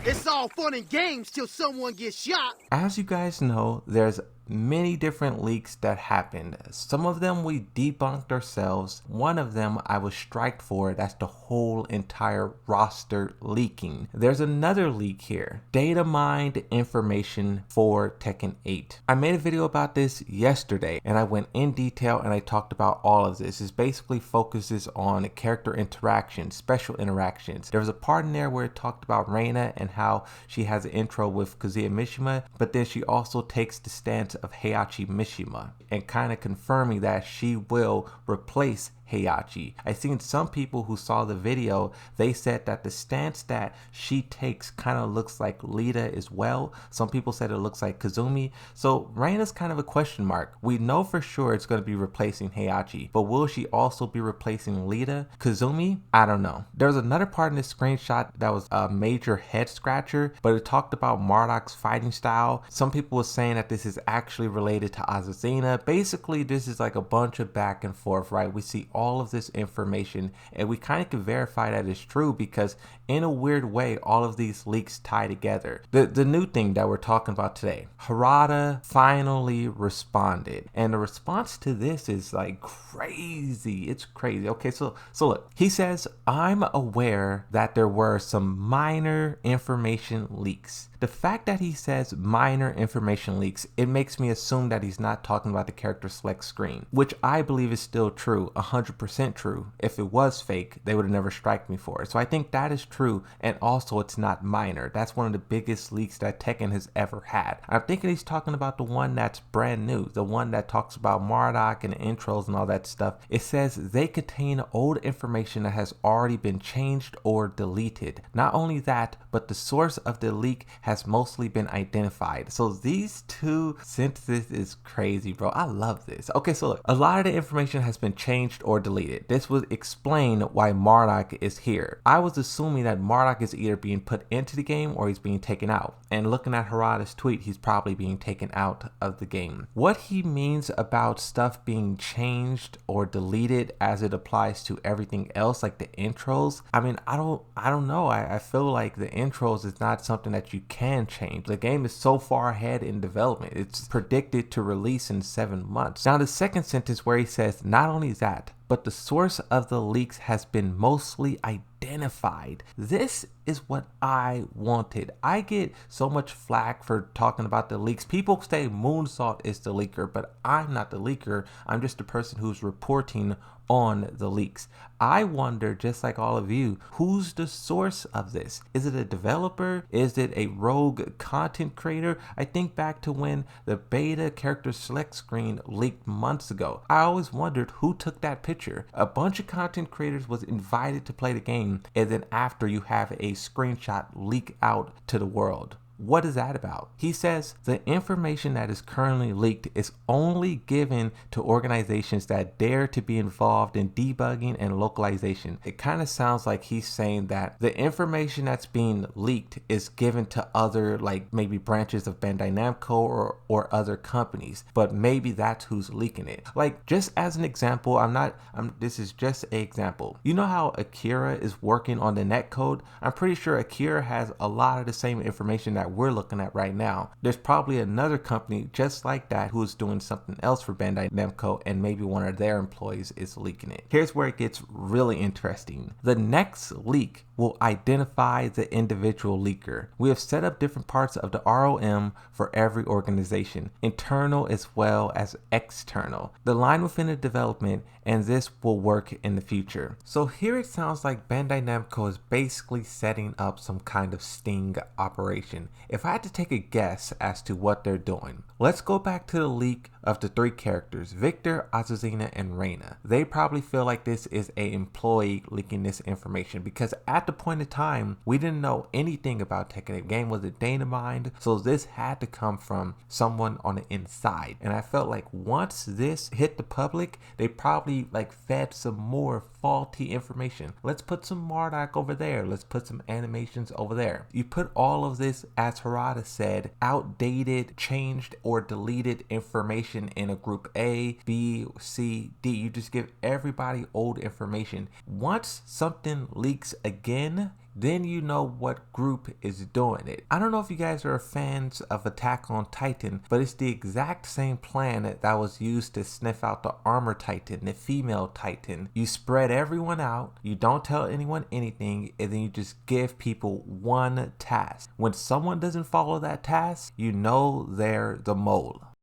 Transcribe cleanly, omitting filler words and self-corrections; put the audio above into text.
It's all fun and games till someone gets shot. As you guys know, there's many different leaks that happened. Some of them we debunked ourselves. One of them I was striked for. That's the whole entire roster leaking. There's another leak here. Data mined information for Tekken 8. I made a video about this yesterday and I went in detail and I talked about all of this. It basically focuses on character interactions, special interactions. There was a part in there where it talked about Reina and how she has an intro with Kazuya Mishima, but then she also takes the stance of Heihachi Mishima and kind of confirming that she will replace Heihachi. I seen some people who saw the video, they said that the stance that she takes kind of looks like Lita as well. Some people said it looks like Kazumi. So Reina's kind of a question mark. We know for sure it's going to be replacing Heihachi, but will she also be replacing Lita? Kazumi? I don't know. There was another part in this screenshot that was a major head scratcher, but it talked about Marduk's fighting style. Some people were saying that this is actually related to Azazina. Basically, this is like a bunch of back and forth, right? We see all of this information and we kind of can verify that it's true because in a weird way all of these leaks tie together. The new thing that we're talking about today, Harada finally responded, and the response to this is like crazy. It's crazy. Okay, so look, he says, I'm aware that there were some minor information leaks. The fact that he says minor information leaks, it makes me assume that he's not talking about the character select screen, which I believe is still true, 100% true. If it was fake, they would have never striked me for it. So I think that is true, and also it's not minor. That's one of the biggest leaks that Tekken has ever had. I'm thinking he's talking about the one that's brand new, the one that talks about Marduk and intros and all that stuff. It says they contain old information that has already been changed or deleted. Not only that, but the source of the leak has mostly been identified. So these two sentences is crazy, bro. I love this. Okay, so look, a lot of the information has been changed or deleted. This would explain why Marduk is here. I was assuming that Marduk is either being put into the game or he's being taken out. And looking at Harada's tweet, he's probably being taken out of the game. What he means about stuff being changed or deleted as it applies to everything else, like the intros, I mean, I don't know. I feel like the intros is not something that you can change. The game is so far ahead in development. It's predicted to release in 7 months. Now the second sentence where he says, not only that, but the source of the leaks has been mostly identified. This is what I wanted. I get so much flack for talking about the leaks. People say Moonsault is the leaker, but I'm not the leaker. I'm just the person who's reporting on the leaks. I wonder, just like all of you, who's the source of this? Is it a developer? Is it a rogue content creator? I think back to when the beta character select screen leaked months ago. I always wondered who took that picture. A bunch of content creators was invited to play the game, and then after you have a screenshot leak out to the world. What is that about? He says the information that is currently leaked is only given to organizations that dare to be involved in debugging and localization. It kind of sounds like he's saying that the information that's being leaked is given to other, like maybe branches of Bandai Namco or other companies, but maybe that's who's leaking it. Like, just as an example, this is just an example. You know how Akira is working on the netcode? I'm pretty sure Akira has a lot of the same information that we're looking at right now. There's probably another company just like that who's doing something else for Bandai Namco, and maybe one of their employees is leaking it. Here's where it gets really interesting. The next leak will identify the individual leaker. We have set up different parts of the ROM for every organization, internal as well as external. The line within the development, and this will work in the future. So here it sounds like Bandai Namco is basically setting up some kind of sting operation. If I had to take a guess as to what they're doing, let's go back to the leak of the 3 characters, Victor, Azazina, and Reina. They probably feel like this is an employee leaking this information because at the point in time, we didn't know anything about Tekken. The game was a data mined, so this had to come from someone on the inside. And I felt like once this hit the public, they probably like fed some more faulty information. Let's put some Marduk over there. Let's put some animations over there. You put all of this, as Harada said, outdated, changed, or deleted information in a group A, B, C, D. You just give everybody old information. Once something leaks again, then you know what group is doing it. I don't know if you guys are fans of Attack on Titan, but it's the exact same plan that was used to sniff out the armor titan, the female titan. You spread everyone out, you don't tell anyone anything, and then you just give people one task. When someone doesn't follow that task, you know they're the mole.